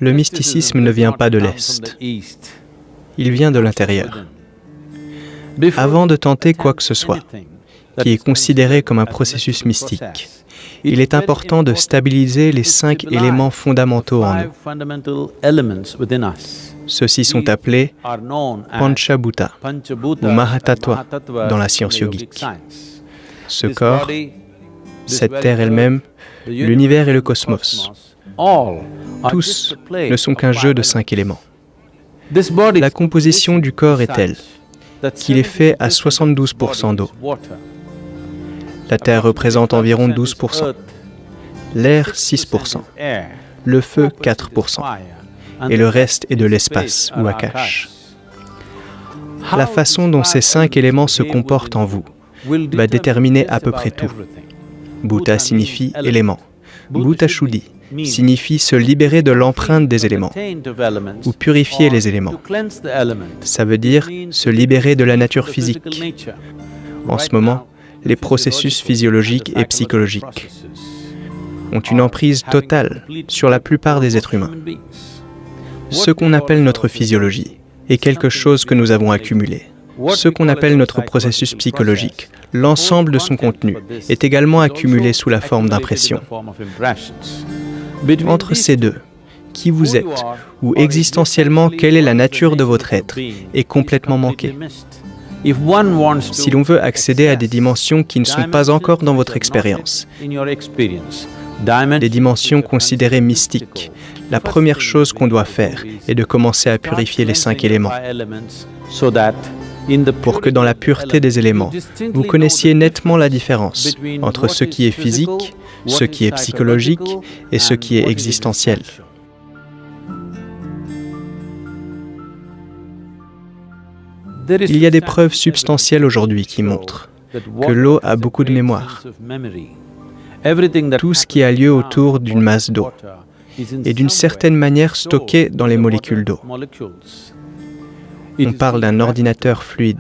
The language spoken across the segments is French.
Le mysticisme ne vient pas de l'Est, il vient de l'intérieur. Avant de tenter quoi que ce soit, qui est considéré comme un processus mystique, il est important de stabiliser les 5 éléments fondamentaux en nous. Ceux-ci sont appelés Panchabhuta ou Mahatattva dans la science yogique. Ce corps, cette terre elle-même, l'univers et le cosmos, tous ne sont qu'un jeu de 5 éléments. La composition du corps est telle qu'il est fait à 72% d'eau. La terre représente environ 12%, l'air 6%, le feu 4%, et le reste est de l'espace ou Akash. La façon dont ces 5 éléments se comportent en vous va déterminer à peu près tout. Bhuta signifie élément. Bhutashuddhi signifie se libérer de l'empreinte des éléments ou purifier les éléments. Ça veut dire se libérer de la nature physique. En ce moment, les processus physiologiques et psychologiques ont une emprise totale sur la plupart des êtres humains. Ce qu'on appelle notre physiologie est quelque chose que nous avons accumulé. Ce qu'on appelle notre processus psychologique, l'ensemble de son contenu, est également accumulé sous la forme d'impressions. Entre ces deux, qui vous êtes, ou existentiellement quelle est la nature de votre être, est complètement manqué. Si l'on veut accéder à des dimensions qui ne sont pas encore dans votre expérience, des dimensions considérées mystiques, la première chose qu'on doit faire est de commencer à purifier les 5 éléments, pour que dans la pureté des éléments, vous connaissiez nettement la différence entre ce qui est physique, ce qui est psychologique et ce qui est existentiel. Il y a des preuves substantielles aujourd'hui qui montrent que l'eau a beaucoup de mémoire. Tout ce qui a lieu autour d'une masse d'eau est d'une certaine manière stocké dans les molécules d'eau. On parle d'un ordinateur fluide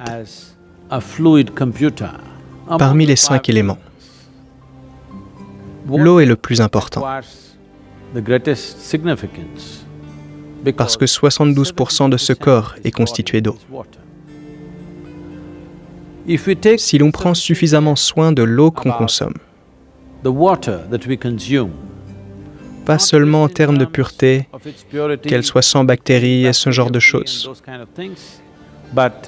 parmi les 5 éléments. L'eau est le plus important parce que 72% de ce corps est constitué d'eau. Si l'on prend suffisamment soin de l'eau qu'on consomme, pas seulement en termes de pureté, qu'elle soit sans bactéries et ce genre de choses,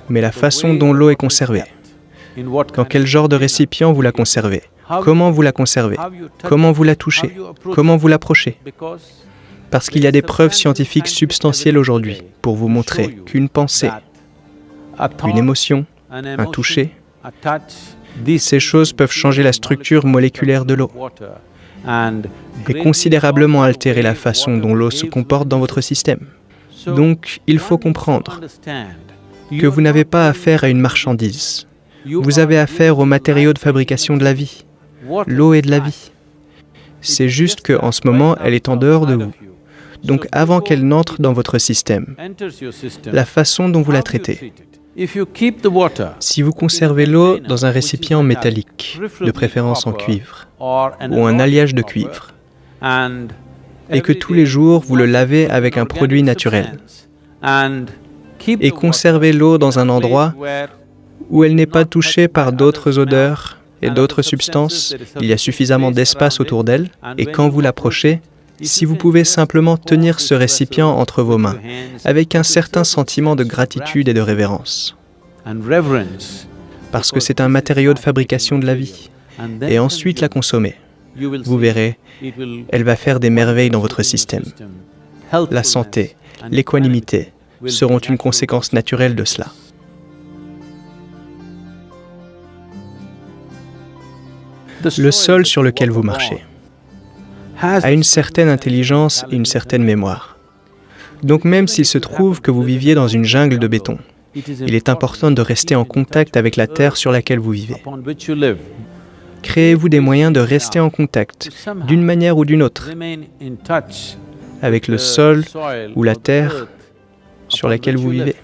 mais la façon dont l'eau est conservée, dans quel genre de récipient vous la conservez, comment vous la conservez, comment vous la touchez, comment vous l'approchez. Parce qu'il y a des preuves scientifiques substantielles aujourd'hui pour vous montrer qu'une pensée, une émotion, un toucher, ces choses peuvent changer la structure moléculaire de l'eau et considérablement altérer la façon dont l'eau se comporte dans votre système. Donc, il faut comprendre que vous n'avez pas affaire à une marchandise. Vous avez affaire aux matériaux de fabrication de la vie. L'eau est de la vie. C'est juste qu'en ce moment, elle est en dehors de vous. Donc, avant qu'elle n'entre dans votre système, la façon dont vous la traitez. Si vous conservez l'eau dans un récipient métallique, de préférence en cuivre, ou un alliage de cuivre, et que tous les jours vous le lavez avec un produit naturel, et conservez l'eau dans un endroit où elle n'est pas touchée par d'autres odeurs et d'autres substances, il y a suffisamment d'espace autour d'elle, et quand vous l'approchez, si vous pouvez simplement tenir ce récipient entre vos mains, avec un certain sentiment de gratitude et de révérence, parce que c'est un matériau de fabrication de la vie, et ensuite la consommer, vous verrez, elle va faire des merveilles dans votre système. La santé, l'équanimité seront une conséquence naturelle de cela. Le sol sur lequel vous marchez a une certaine intelligence et une certaine mémoire. Donc même s'il se trouve que vous viviez dans une jungle de béton, il est important de rester en contact avec la terre sur laquelle vous vivez. Créez-vous des moyens de rester en contact, d'une manière ou d'une autre, avec le sol ou la terre sur laquelle vous vivez,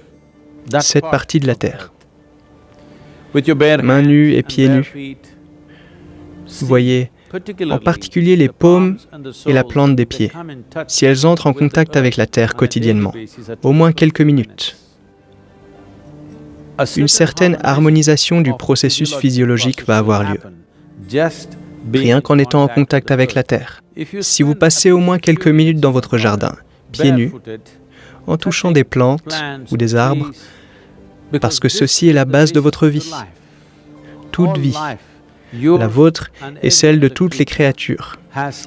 cette partie de la terre. Mains nues et pieds nus. Voyez en particulier les paumes et la plante des pieds, si elles entrent en contact avec la terre quotidiennement, au moins quelques minutes. Une certaine harmonisation du processus physiologique va avoir lieu, rien qu'en étant en contact avec la terre. Si vous passez au moins quelques minutes dans votre jardin, pieds nus, en touchant des plantes ou des arbres, parce que ceci est la base de votre vie. Toute vie, la vôtre et celle de toutes les créatures,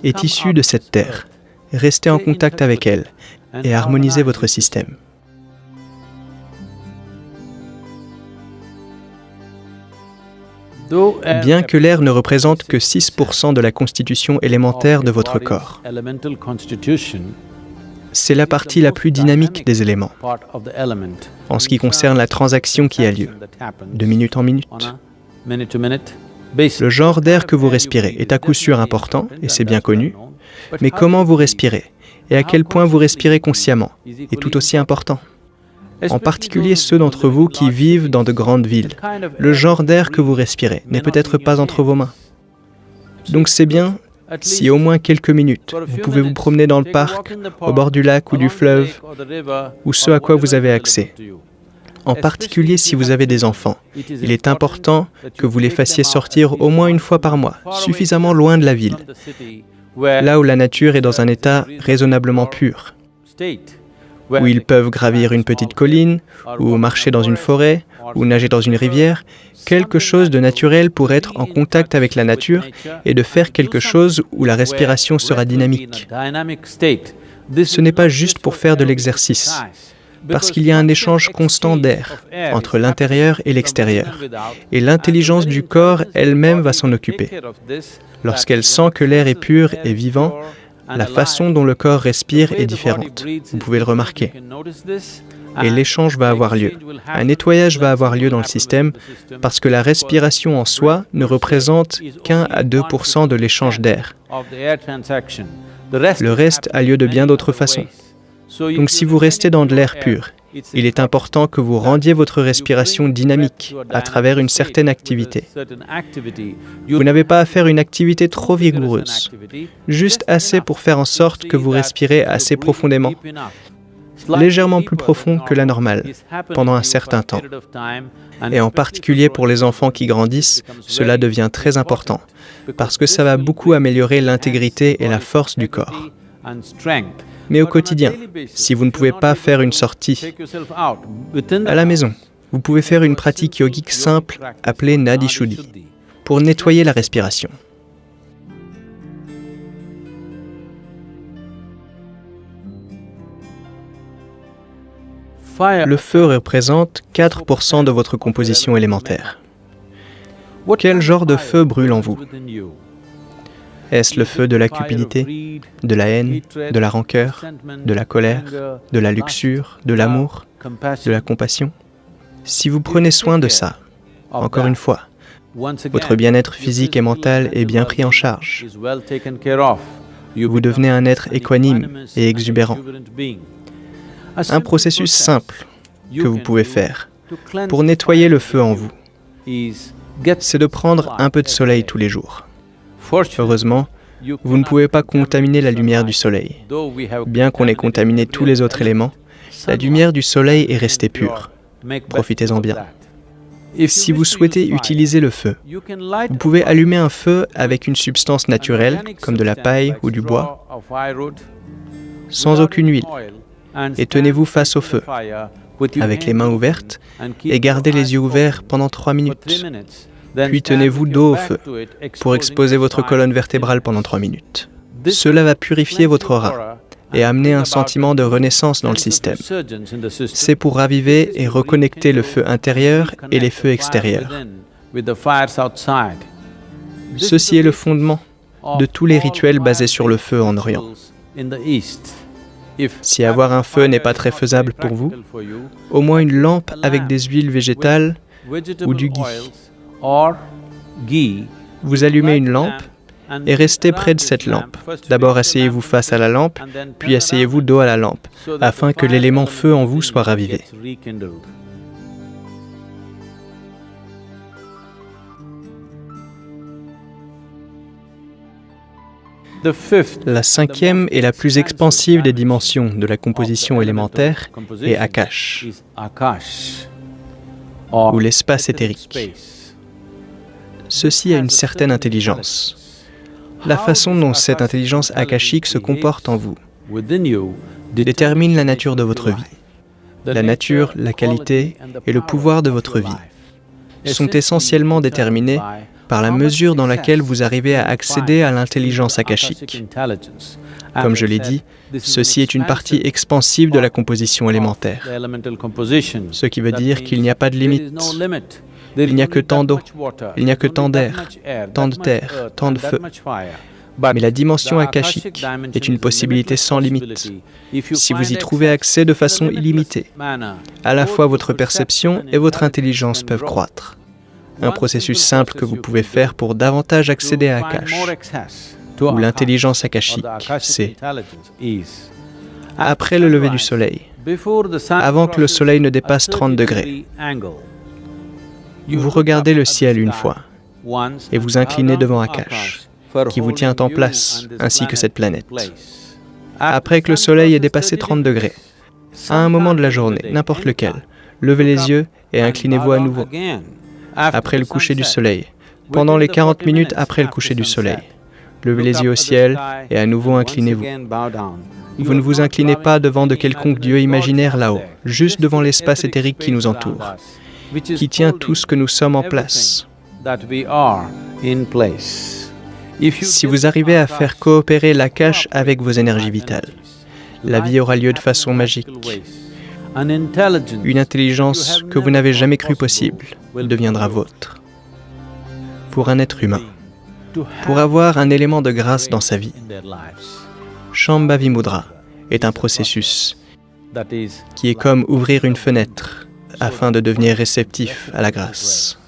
est issue de cette terre. Restez en contact avec elle et harmonisez votre système. Bien que l'air ne représente que 6% de la constitution élémentaire de votre corps, c'est la partie la plus dynamique des éléments, en ce qui concerne la transaction qui a lieu, de minute en minute. Le genre d'air que vous respirez est à coup sûr important, et c'est bien connu, mais comment vous respirez, et à quel point vous respirez consciemment, est tout aussi important. En particulier ceux d'entre vous qui vivent dans de grandes villes. Le genre d'air que vous respirez n'est peut-être pas entre vos mains. Donc c'est bien si au moins quelques minutes, vous pouvez vous promener dans le parc, au bord du lac ou du fleuve, ou ce à quoi vous avez accès. En particulier si vous avez des enfants, il est important que vous les fassiez sortir au moins une fois par mois, suffisamment loin de la ville, là où la nature est dans un état raisonnablement pur, où ils peuvent gravir une petite colline, ou marcher dans une forêt, ou nager dans une rivière, quelque chose de naturel pour être en contact avec la nature et de faire quelque chose où la respiration sera dynamique. Ce n'est pas juste pour faire de l'exercice, parce qu'il y a un échange constant d'air entre l'intérieur et l'extérieur, et l'intelligence du corps elle-même va s'en occuper. Lorsqu'elle sent que l'air est pur et vivant, la façon dont le corps respire est différente. Vous pouvez le remarquer. Et l'échange va avoir lieu. Un nettoyage va avoir lieu dans le système parce que la respiration en soi ne représente qu'1 à 2% de l'échange d'air. Le reste a lieu de bien d'autres façons. Donc si vous restez dans de l'air pur, il est important que vous rendiez votre respiration dynamique à travers une certaine activité. Vous n'avez pas à faire une activité trop vigoureuse, juste assez pour faire en sorte que vous respirez assez profondément, légèrement plus profond que la normale, pendant un certain temps. Et en particulier pour les enfants qui grandissent, cela devient très important, parce que ça va beaucoup améliorer l'intégrité et la force du corps. Mais au quotidien, si vous ne pouvez pas faire une sortie à la maison, vous pouvez faire une pratique yogique simple appelée Nadi Shuddhi pour nettoyer la respiration. Le feu représente 4% de votre composition élémentaire. Quel genre de feu brûle en vous ? Est-ce le feu de la cupidité, de la haine, de la rancœur, de la colère, de la luxure, de l'amour, de la compassion? Si vous prenez soin de ça, encore une fois, votre bien-être physique et mental est bien pris en charge. Vous devenez un être équanime et exubérant. Un processus simple que vous pouvez faire pour nettoyer le feu en vous, c'est de prendre un peu de soleil tous les jours. Heureusement, vous ne pouvez pas contaminer la lumière du soleil. Bien qu'on ait contaminé tous les autres éléments, la lumière du soleil est restée pure. Profitez-en bien. Si vous souhaitez utiliser le feu, vous pouvez allumer un feu avec une substance naturelle, comme de la paille ou du bois, sans aucune huile, et tenez-vous face au feu, avec les mains ouvertes, et gardez les yeux ouverts pendant 3 minutes. Puis tenez-vous dos au feu pour exposer votre colonne vertébrale pendant 3 minutes. Cela va purifier votre aura et amener un sentiment de renaissance dans le système. C'est pour raviver et reconnecter le feu intérieur et les feux extérieurs. Ceci est le fondement de tous les rituels basés sur le feu en Orient. Si avoir un feu n'est pas très faisable pour vous, au moins une lampe avec des huiles végétales ou du ghee. Vous allumez une lampe et restez près de cette lampe. D'abord asseyez-vous face à la lampe, puis asseyez-vous dos à la lampe, afin que l'élément feu en vous soit ravivé. La cinquième et la plus expansive des dimensions de la composition élémentaire est Akash, ou l'espace éthérique. Ceci a une certaine intelligence. La façon dont cette intelligence akashique se comporte en vous détermine la nature de votre vie. La nature, la qualité et le pouvoir de votre vie sont essentiellement déterminés par la mesure dans laquelle vous arrivez à accéder à l'intelligence akashique. Comme je l'ai dit, ceci est une partie expansive de la composition élémentaire, ce qui veut dire qu'il n'y a pas de limite. Il n'y a que tant d'eau, il n'y a que tant d'air, tant de terre, tant de feu. Mais la dimension akashique est une possibilité sans limite. Si vous y trouvez accès de façon illimitée, à la fois votre perception et votre intelligence peuvent croître. Un processus simple que vous pouvez faire pour davantage accéder à Akash, ou l'intelligence akashique, c'est après le lever du soleil, avant que le soleil ne dépasse 30 degrés, vous regardez le ciel une fois et vous inclinez devant Akash, qui vous tient en place, ainsi que cette planète. Après que le soleil ait dépassé 30 degrés, à un moment de la journée, n'importe lequel, levez les yeux et inclinez-vous à nouveau. Après le coucher du soleil, pendant les 40 minutes après le coucher du soleil, levez les yeux au ciel et à nouveau inclinez-vous. Vous ne vous inclinez pas devant de quelconque dieu imaginaire là-haut, juste devant l'espace éthérique qui nous entoure, qui tient tout ce que nous sommes en place. Si vous arrivez à faire coopérer l'Akash avec vos énergies vitales, la vie aura lieu de façon magique. Une intelligence que vous n'avez jamais cru possible deviendra vôtre. Pour un être humain, pour avoir un élément de grâce dans sa vie, Shambhavi Mudra est un processus qui est comme ouvrir une fenêtre afin de devenir réceptif à la grâce.